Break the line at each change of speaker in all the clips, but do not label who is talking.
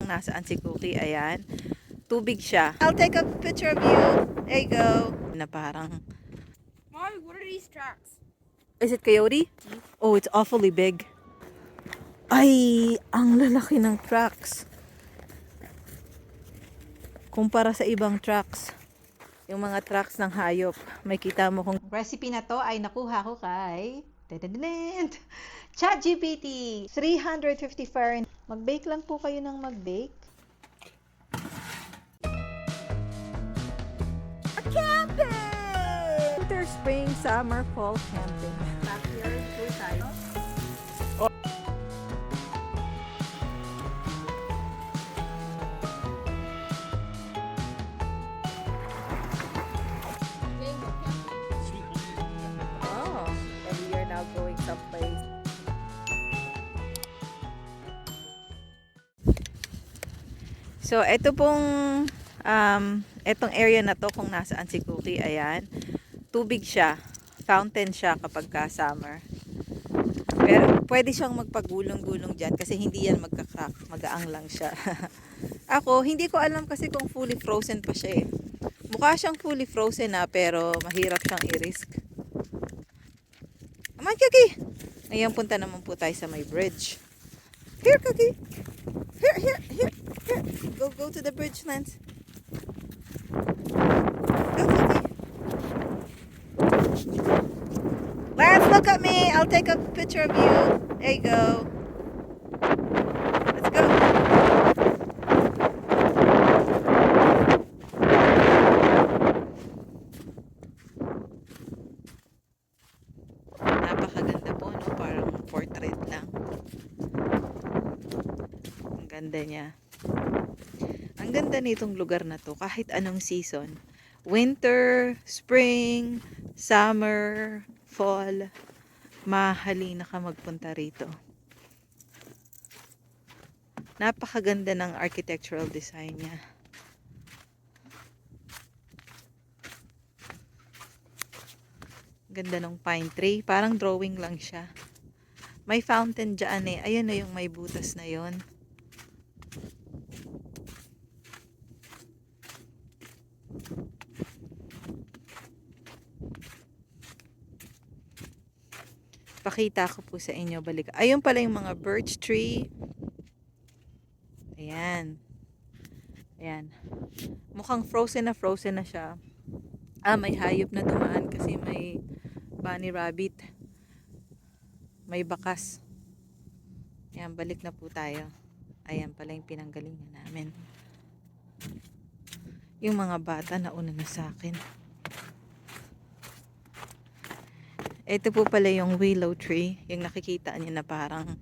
kung nasaan si Cookie. Ayan. Tubig siya. I'll take a picture of you. There you go. Na parang...
Mommy, what are these tracks?
Is it coyote? Oh, it's awfully big. Ay, ang lalaki ng tracks. Kumpara sa ibang tracks. Yung mga tracks ng hayop. May kita mo kung... Recipe na to ay nakuha ko kay... ChatGPT. 350 Fahrenheit. Mag-bake lang po kayo ng mag-bake. Camping! Winter, spring, summer, fall camping. Last year, 2 times. Oh, and we are now going someplace. So, ito pong etong area na to kung nasaan si Cookie, ayan. Tubig siya. Fountain siya kapag ka summer. Pero pwede siyang magpagulong-gulong dyan kasi hindi yan magka-crack. Magaang lang siya. Ako, hindi ko alam kasi kung fully frozen pa siya eh. Mukha siyang fully frozen na pero mahirap siyang i-risk. Come on, Cookie! Ngayon punta naman po tayo sa may bridge. Here, Cookie! Here! Go to the bridge, Lance. Go, Cookie. Lance, look at me. I'll take a picture of you. There you go. Let's go. Napakaganda po, no? Parang portrait lang. Ang ganda niya. Ang ganda nitong lugar na to kahit anong season. Winter, spring, summer, fall. Mahalina ka magpunta rito. Napakaganda ng architectural design niya. Ganda ng pine tree. Parang drawing lang siya. May fountain dyan eh. Ayan na yung may butas na yon. Pakita ko po sa inyo. Balik. Ayun pala yung mga birch tree. Ayan. Ayan. Mukhang frozen na siya. May hayop na dumaan kasi may bunny rabbit. May bakas. Ayan, balik na po tayo. Ayan pala yung pinanggalingan namin. Yung mga bata nauna na sa akin. Ito po pala yung willow tree. Yung nakikita niyo na parang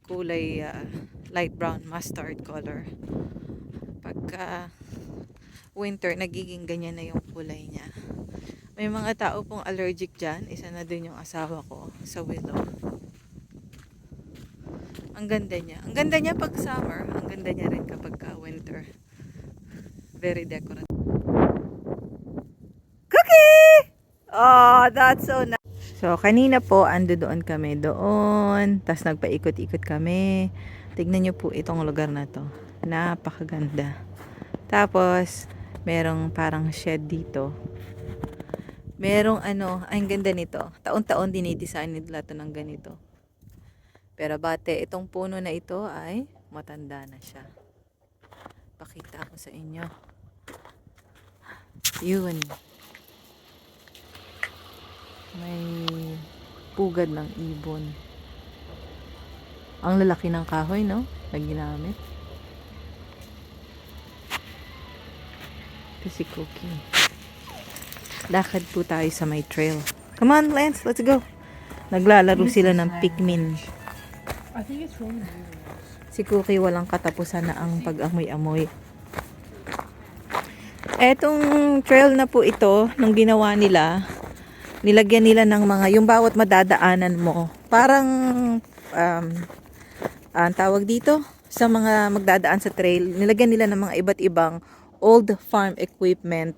kulay light brown mustard color. Pagka winter, nagiging ganyan na yung kulay niya. May mga tao pong allergic dyan. Isa na din yung asawa ko sa willow. Ang ganda niya. Ang ganda niya pag summer. Ang ganda niya rin kapag winter. Very decorative. Cookie! Oh, that's so nice. So, kanina po, ando doon kami doon. Tapos nagpaikot-ikot kami. Tignan nyo po itong lugar na to. Napakaganda. Tapos, merong parang shed dito. Merong ang ganda nito. Taon-taon dinidesign nila ito ng ganito. Pero bate, itong puno na ito ay matanda na siya. Pakita ko sa inyo. Yun. May pugad ng ibon. Ang lalaki ng kahoy, no? Na ginamit. Ito si Cookie. Lakad po tayo sa may trail. Come on, Lance, let's go. Naglalaro sila ng Pikmin.
I think it's wrong.
Si Cookie walang katapusan na ang pag-amoy-amoy. Etong trail na po ito, nung ginawa nila, nilagyan nila ng mga, yung bawat madadaanan mo, parang, ang tawag dito, sa mga magdadaan sa trail, nilagyan nila ng mga iba't ibang old farm equipment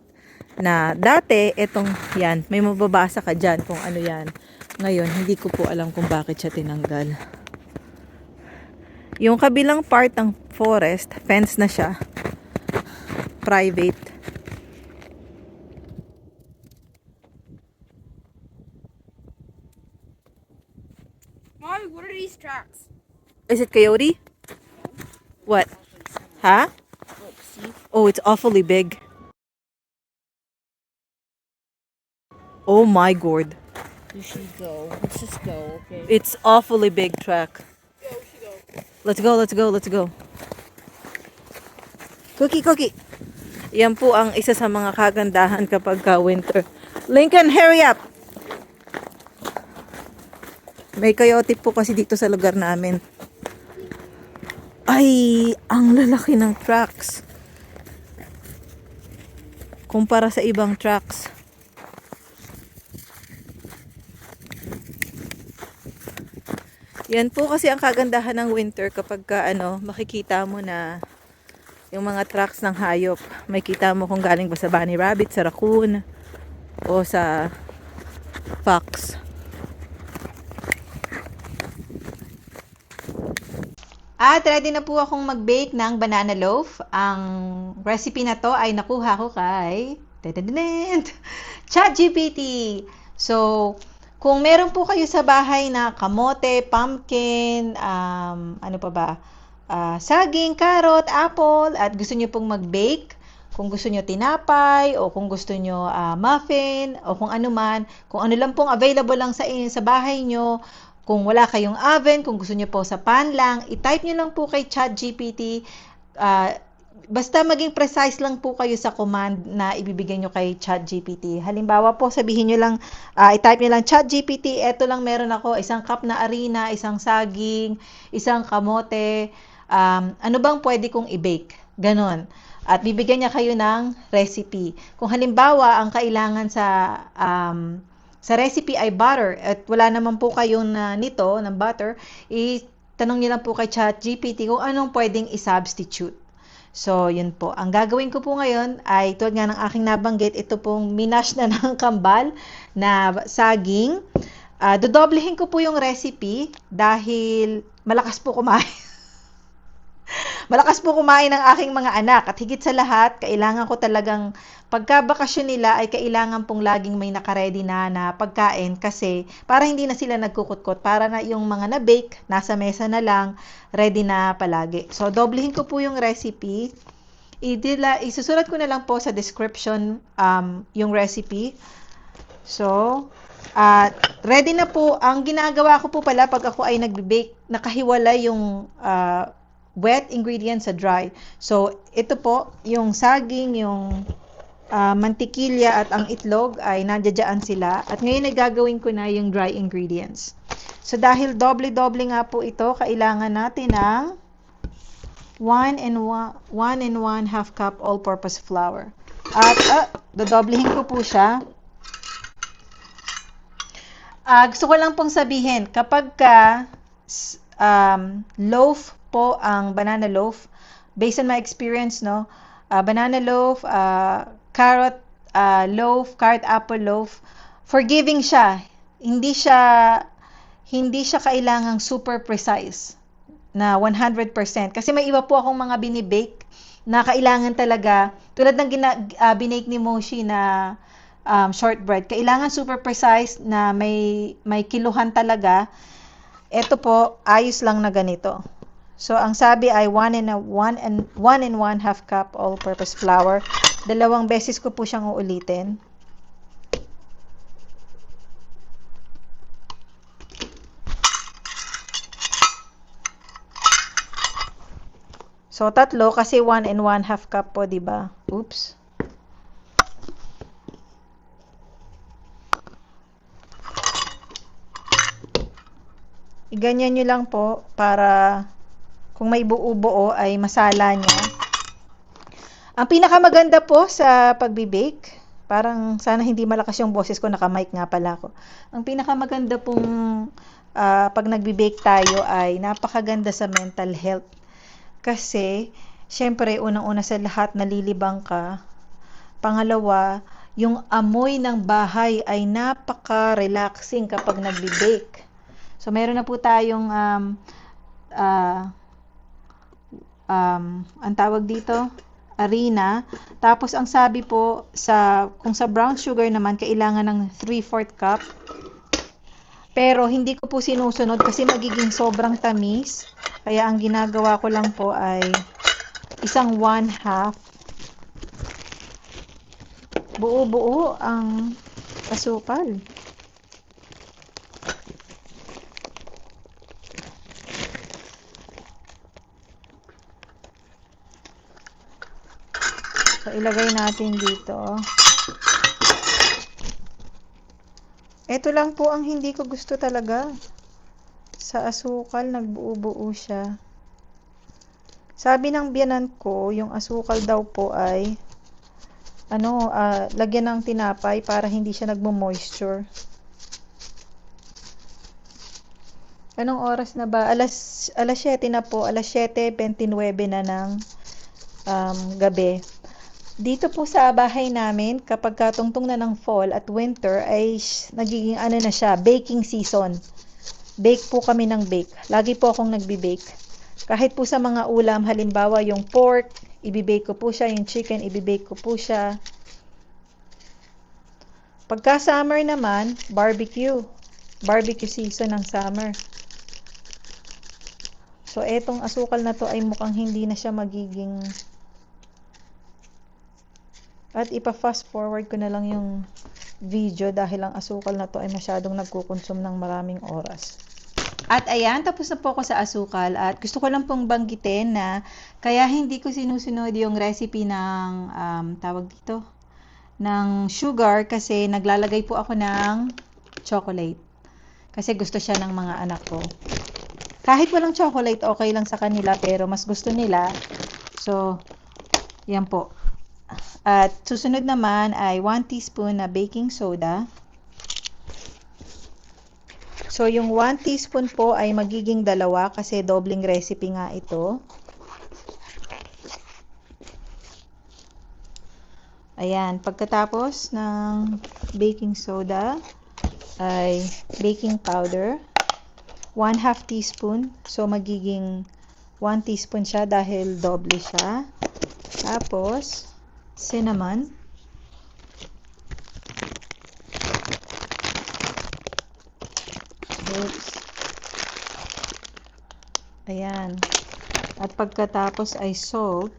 na dati, etong, yan, may mababasa ka dyan kung ano yan. Ngayon, hindi ko po alam kung bakit siya tinanggal. Yung kabilang part ng forest, fence na siya. Private.
Mommy, what are these tracks?
Is it coyote? What? Huh?
Look, see?
Oh, it's awfully big. Oh my god.
We should go. Let's just go, okay?
It's awfully big track.
Yeah, we should go.
Let's go, let's go, let's go. Cookie. Yan po ang isa sa mga kagandahan kapag winter. Lincoln, hurry up! May coyote po kasi dito sa lugar namin. Ay, ang lalaki ng tracks. Kumpara sa ibang tracks. Yan po kasi ang kagandahan ng winter kapag makikita mo na yung mga tracks ng hayop. May kita mo kung galing ba sa bunny rabbit, sa raccoon, o sa fox. At ready na po akong mag-bake ng banana loaf. Ang recipe na to ay nakuha ko kay ChatGPT. So, kung meron po kayo sa bahay na kamote, pumpkin, ano pa ba? Saging, carrot, apple, at gusto nyo pong mag-bake, kung gusto nyo tinapay, o kung gusto nyo muffin, o kung ano man, kung ano lang pong available lang sa bahay nyo, kung wala kayong oven, kung gusto nyo po sa pan lang, i-type nyo lang po kay ChatGPT. Basta maging precise lang po kayo sa command na ibibigay nyo kay ChatGPT. Halimbawa po, sabihin nyo lang, i-type nyo lang, ChatGPT, eto lang meron ako, isang cup na harina, isang saging, isang kamote, ano bang pwede kong i-bake? Ganon. At bibigyan niya kayo ng recipe. Kung halimbawa, ang kailangan sa recipe ay butter at wala naman po kayong nito ng butter, itanong niyo lang po kay ChatGPT kung anong pwedeng i-substitute. So, yun po. Ang gagawin ko po ngayon ay tulad nga ng aking nabanggit, ito pong minash na ng kambal na saging. Dodoblehin ko po yung recipe dahil malakas po kumain. Malakas po kumain ng aking mga anak at higit sa lahat, kailangan ko talagang pagkabakasyon nila ay kailangan pong laging may nakaredy na pagkain kasi para hindi na sila nagkukutkot, para na yung mga na-bake, nasa mesa na lang, ready na palagi. So, doblehin ko po yung recipe. Isusulat ko na lang po sa description yung recipe. So, ready na po. Ang ginagawa ko po pala pag ako ay nagbe-bake, nakahiwalay yung wet ingredients sa dry. So, ito po, yung saging, yung mantikilya at ang itlog ay nandiyan sila. At ngayon ay gagawin ko na yung dry ingredients. So, dahil doble-doble nga po ito, kailangan natin ng 1 and 1/2 cup all-purpose flour. At, dodoblehin ko po siya. Gusto ko lang pong sabihin, kapag loaf po ang banana loaf, based on my experience, no, banana loaf, carrot loaf, carrot apple loaf, forgiving siya. Hindi siya kailangang super precise na 100%. Kasi may iba po akong mga binibake na kailangan talaga, tulad ng binake ni Moshi na shortbread, kailangan super precise na may kiluhan talaga. Ito po, ayos lang na ganito. So, ang sabi ay 1 and 1/2 cup all-purpose flour. 2 beses ko po siyang uulitin. So, 3 kasi 1 and 1/2 cup po, di ba? Oops. Ganyan nyo lang po para kung may buo-buo ay masala niya. Ang pinakamaganda po sa pagbe-bake, parang sana hindi malakas yung boses ko, naka-mic nga pala ako. Ang pinakamaganda pong pag nagbe-bake tayo ay napakaganda sa mental health. Kasi, syempre, unang-una sa lahat, nalilibang ka. Pangalawa, yung amoy ng bahay ay napaka-relaxing kapag nagbe-bake. So, meron na po tayong ang tawag dito, harina. Tapos ang sabi po, kung sa brown sugar naman, kailangan ng 3/4 cup. Pero hindi ko po sinusunod kasi magiging sobrang tamis. Kaya ang ginagawa ko lang po ay isang 1/2. Buo-buo ang asukal. So, ilagay natin dito. Ito lang po ang hindi ko gusto talaga. Sa asukal, nagbuo-buo siya. Sabi ng biyanan ko, yung asukal daw po ay lagyan ng tinapay para hindi siya nagmo-moisture. Anong oras na ba? Alas 7 na po. Alas 7:29 na ng gabi. Dito po sa bahay namin, kapag katungtong na ng fall at winter, ay nagiging na siya, baking season. Bake po kami ng bake. Lagi po akong nagbi-bake. Kahit po sa mga ulam, halimbawa yung pork, ibibake ko po siya. Yung chicken, ibibake ko po siya. Pagka summer naman, barbecue. Barbecue season ng summer. So, etong asukal na to ay mukhang hindi na siya magiging... At ipa-fast forward ko na lang yung video dahil ang asukal na to ay masyadong nagkukonsume ng maraming oras. At ayan, tapos na po ako sa asukal at gusto ko lang pong banggitin na kaya hindi ko sinusunod yung recipe ng tawag dito, ng sugar kasi naglalagay po ako ng chocolate. Kasi gusto siya ng mga anak ko. Kahit walang chocolate, okay lang sa kanila pero mas gusto nila. So, yan po. At susunod naman ay 1 teaspoon na baking soda. So, yung 1 teaspoon po ay magiging 2 kasi dobling recipe nga ito. Ayan, pagkatapos ng baking soda ay baking powder. 1/2 teaspoon. So, magiging 1 teaspoon siya dahil doble siya. Tapos, cinnamon. Oops. Ayan. At pagkatapos ay salt.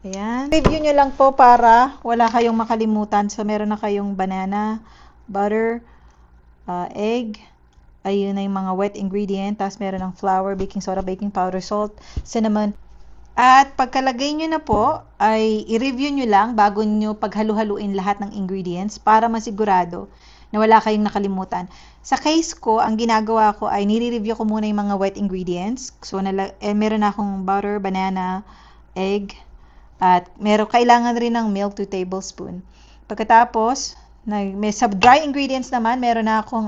Ayan. Review nyo lang po para wala kayong makalimutan. So, meron na kayong banana, butter, egg. Ayun na yung mga wet ingredient. Tapos meron ng flour, baking soda, baking powder, salt, cinnamon. At pagkalagay nyo na po, ay i-review nyo lang bago nyo paghalu-haluin lahat ng ingredients para masigurado na wala kayong nakalimutan. Sa case ko, ang ginagawa ko ay nire-review ko muna yung mga wet ingredients. So, meron na akong butter, banana, egg, at kailangan rin ng milk 2 tablespoon. Pagkatapos, sa dry ingredients naman, meron na akong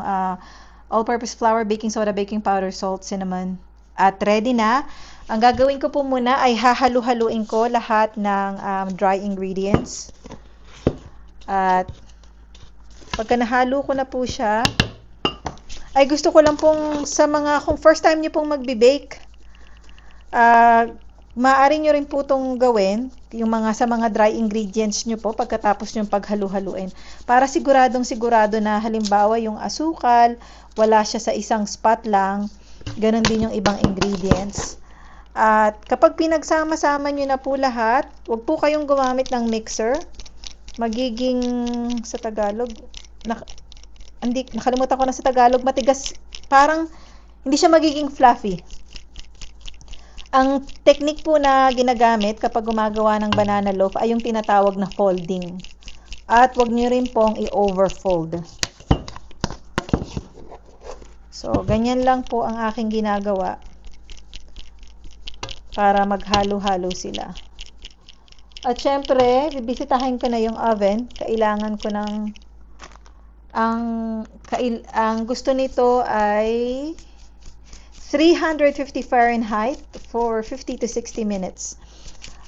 all-purpose flour, baking soda, baking powder, salt, cinnamon. At ready na. Ang gagawin ko po muna ay hahalu-haluin ko lahat ng dry ingredients. At pagka nahalo ko na po siya, ay gusto ko lang pong kung first time niyo pong magbe-bake, maaari nyo rin po itong gawin, sa mga dry ingredients nyo po pagkatapos nyo paghalu-haluin. Para sigurado na halimbawa yung asukal, wala siya sa isang spot lang, ganun din yung ibang ingredients. At kapag pinagsama-sama nyo na po lahat, huwag po kayong gumamit ng mixer. Magiging, sa Tagalog, nakalimutan ko na sa Tagalog, matigas, parang hindi siya magiging fluffy. Ang technique po na ginagamit kapag gumagawa ng banana loaf ay yung tinatawag na folding. At wag niyo rin pong i-overfold. So, ganyan lang po ang aking ginagawa para maghalo-halo sila. At syempre, bibisitahin ko na yung oven. Kailangan ko ang gusto nito ay 350 Fahrenheit for 50 to 60 minutes.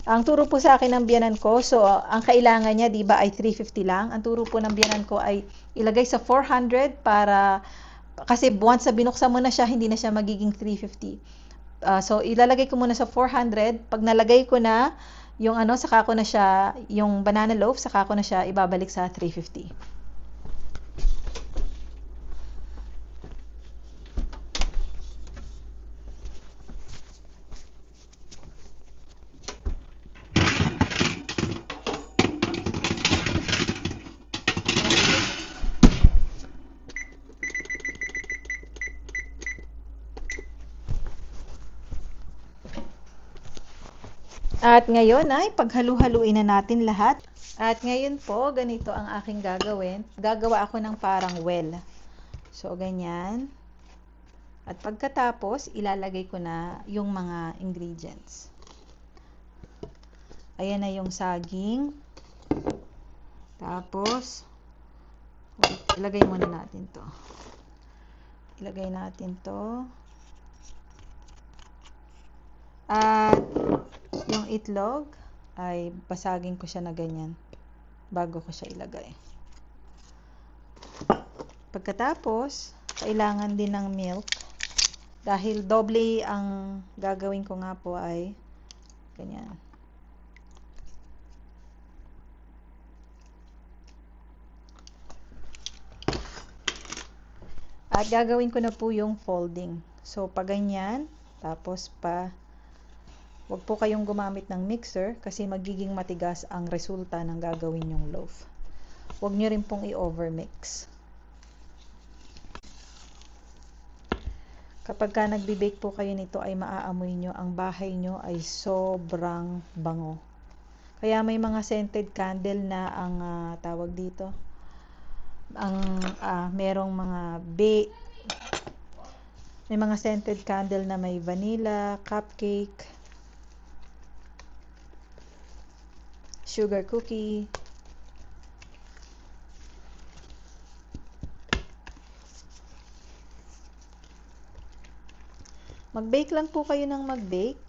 Ang turo po sa akin ng biyanan ko, so ang kailangan niya, di ba, ay 350 lang. Ang turo po ng biyanan ko ay ilagay sa 400 para, kasi once sa binuksan mo na siya, hindi na siya magiging 350. So, ilalagay ko muna sa 400. Pag nalagay ko na yung saka ko na siya, yung banana loaf, saka ko na siya ibabalik sa 350. At ngayon ay paghalu-haluin na natin lahat. At ngayon po, ganito ang aking gagawin. Gagawa ako ng parang well. So, ganyan. At pagkatapos, ilalagay ko na yung mga ingredients. Ayan na yung saging. Tapos, ilagay muna natin to. Ilagay natin to. At yung itlog ay basagin ko siya na ganyan bago ko siya ilagay. Pagkatapos, kailangan din ng milk dahil doble ang gagawin ko nga po ay ganyan. At gagawin ko na po yung folding. So, pa ganyan, tapos wag po kayong gumamit ng mixer kasi magiging matigas ang resulta ng gagawin yung loaf. Huwag nyo rin pong i-overmix. Kapag ka nagbi-bake po kayo nito ay maaamoy nyo, ang bahay nyo ay sobrang bango. Kaya may mga scented candle na ang tawag dito. Merong mga may mga scented candle na may vanilla, cupcake, sugar cookie. Mag-bake lang po kayo ng mag-bake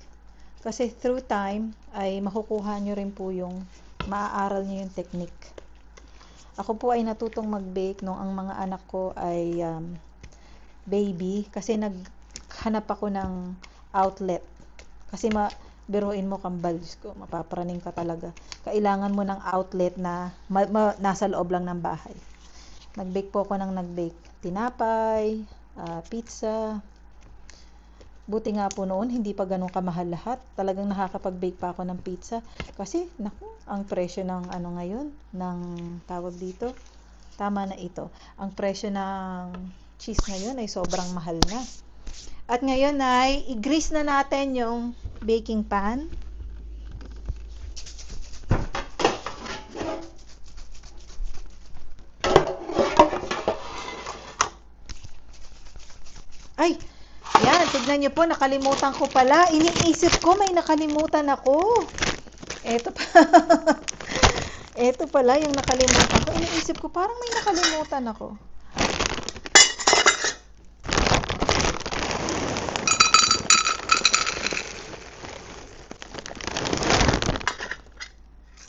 kasi through time ay makukuha nyo rin po yung maaaral nyo yung technique. Ako po ay natutong mag-bake nung ang mga anak ko ay baby kasi naghanap ako ng outlet. Kasi biruin mo kambal, ko, mapapraning ka talaga. Kailangan mo ng outlet na nasa loob lang ng bahay. Nag-bake po ako ng nag-bake. Tinapay, pizza. Buti nga po noon, hindi pa ganun kamahal lahat. Talagang nakakapag-bake pa ako ng pizza. Kasi, naku, ang presyo ng ngayon, ng tawag dito, tama na ito. Ang presyo ng cheese ngayon ay sobrang mahal na. At ngayon ay i-grease na natin yung baking pan. Ay, yan, tignan nyo po, nakalimutan ko pala. Iniisip ko may nakalimutan ako. Eto pa. Eto pala yung nakalimutan ko. Iniisip ko parang may nakalimutan ako.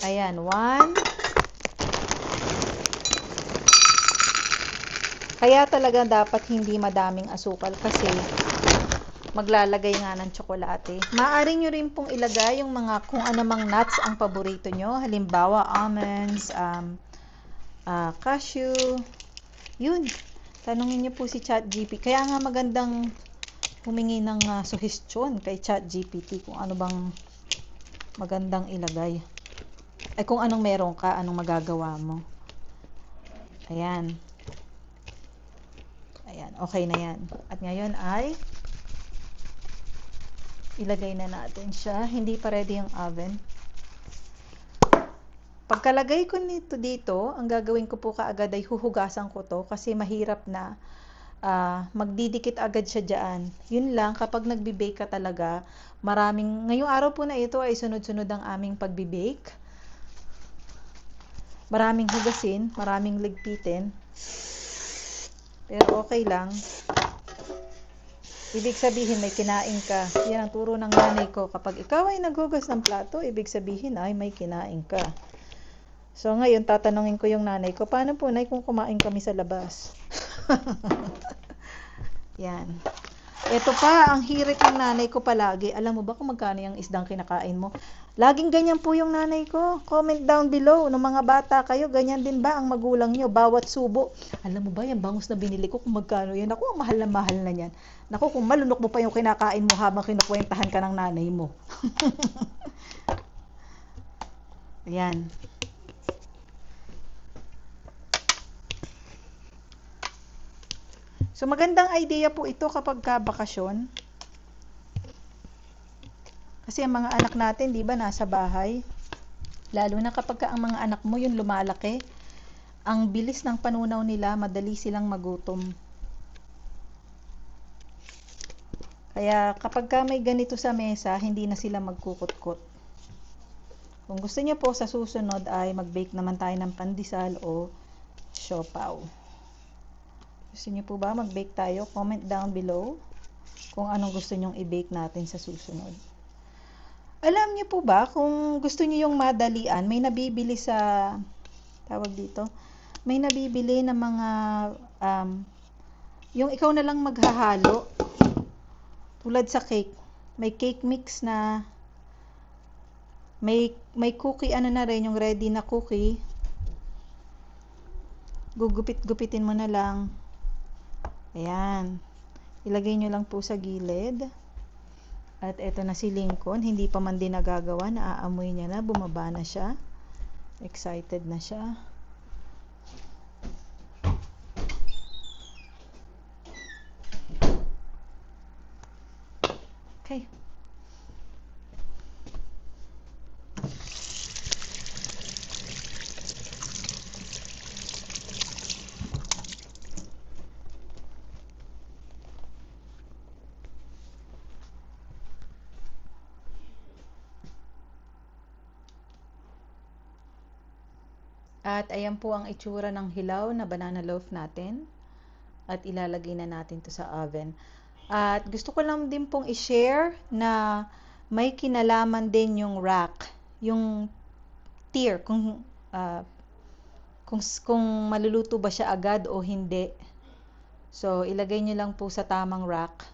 Ayan, 1. Kaya talaga dapat hindi madaming asukal kasi maglalagay nga ng tsokolate. Maaari nyo rin pong ilagay yung mga kung anumang nuts ang paborito nyo. Halimbawa, almonds, cashew. Yun. Tanungin nyo po si ChatGPT. Kaya nga magandang humingi ng suhestyon kay ChatGPT kung ano bang magandang ilagay. Ay kung anong meron ka, anong magagawa mo. Ayan. Ayan, okay na yan. At ngayon ay ilagay na natin siya. Hindi pa ready yung oven. Pagkalagay ko nito dito, ang gagawin ko po kaagad ay huhugasan ko to kasi mahirap na magdidikit agad siya dyan. Yun lang, kapag nagbe-bake ka talaga, ngayong araw po na ito ay sunod-sunod ang aming pagbe-bake. Maraming hugasin, maraming ligpitin. Pero okay lang. Ibig sabihin may kinain ka. Yan ang turo ng nanay ko. Kapag ikaw ay naghugas ng plato, ibig sabihin ay may kinain ka. So ngayon, tatanungin ko yung nanay ko, paano po, nay, kung kumain kami sa labas? Yan. Ito pa, ang hirit ng nanay ko palagi. Alam mo ba kung magkano yung isdang kinakain mo? Laging ganyan po yung nanay ko. Comment down below. Nung mga bata kayo, ganyan din ba ang magulang nyo? Bawat subo. Alam mo ba, yung bangus na binili ko, kung magkano yan? Ako, ang mahal na yan. Naku, kung malunok mo pa yung kinakain mo habang kinukwentahan ka ng nanay mo. Ayan. So, magandang idea po ito kapag bakasyon. Kasi ang mga anak natin, di ba, nasa bahay. Lalo na kapag ang mga anak mo yung lumalaki, ang bilis ng panunaw nila, madali silang magutom. Kaya kapag may ganito sa mesa, hindi na sila magkukutkot. Kung gusto niyo po sa susunod ay mag-bake naman tayo ng pandesal o siopaw. Gusto niyo po ba mag-bake tayo? Comment down below kung anong gusto nyong i-bake natin sa susunod. Alam niyo po ba, kung gusto niyo yung madalian, may nabibili sa, tawag dito, may nabibili na mga, yung ikaw na lang maghahalo, tulad sa cake. May cake mix na, may cookie, ano na rin, yung ready na cookie. Gugupit-gupitin mo na lang. Ayan. Ilagay nyo lang po sa gilid. At eto na si Lincoln. Hindi pa man din nagagawa. Naaamoy niya na. Bumaba na siya. Excited na siya. Okay. At ayan po ang itsura ng hilaw na banana loaf natin. At ilalagay na natin to sa oven. At gusto ko lang din pong i-share na may kinalaman din yung rack. Yung tier. Kung maluluto ba siya agad o hindi. So, ilagay nyo lang po sa tamang rack.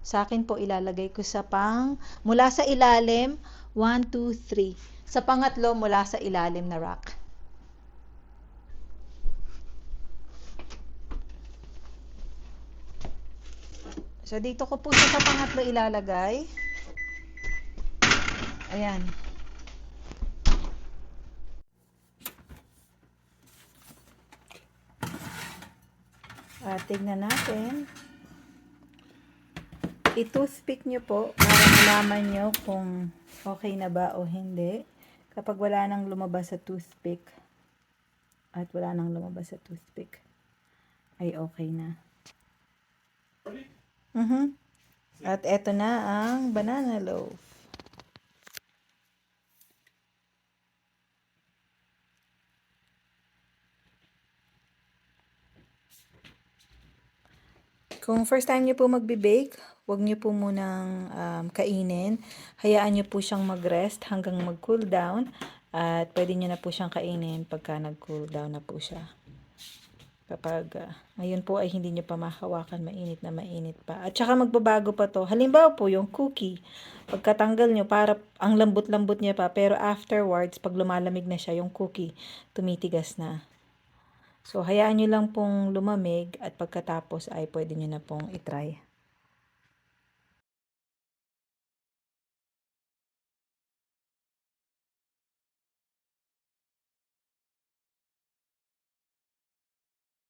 Sa akin po, ilalagay ko sa mula sa ilalim, 1, 2, 3. Sa pangatlo, mula sa ilalim na rack. So, dito ko po sa pangatlo ilalagay. Ayan. Tignan natin. I-toothpick nyo po para malaman nyo kung okay na ba o hindi. Kapag wala nang lumabas sa toothpick at wala nang lumabas sa toothpick, ay okay na. At eto na ang banana loaf. Kung first time nyo po magbe-bake, huwag nyo po munang kainin. Hayaan nyo po siyang mag-rest hanggang mag-cool down. At pwede nyo na po siyang kainin pagka nag-cool down na po siya. Kapag ngayon po ay hindi nyo pa mahawakan, mainit na mainit pa. At saka magbabago pa to. Halimbawa po yung cookie, pagkatanggal nyo, para ang lambot-lambot niya pa. Pero afterwards, pag lumalamig na siya, yung cookie, tumitigas na. So, hayaan nyo lang pong lumamig at pagkatapos ay pwede nyo na pong itry.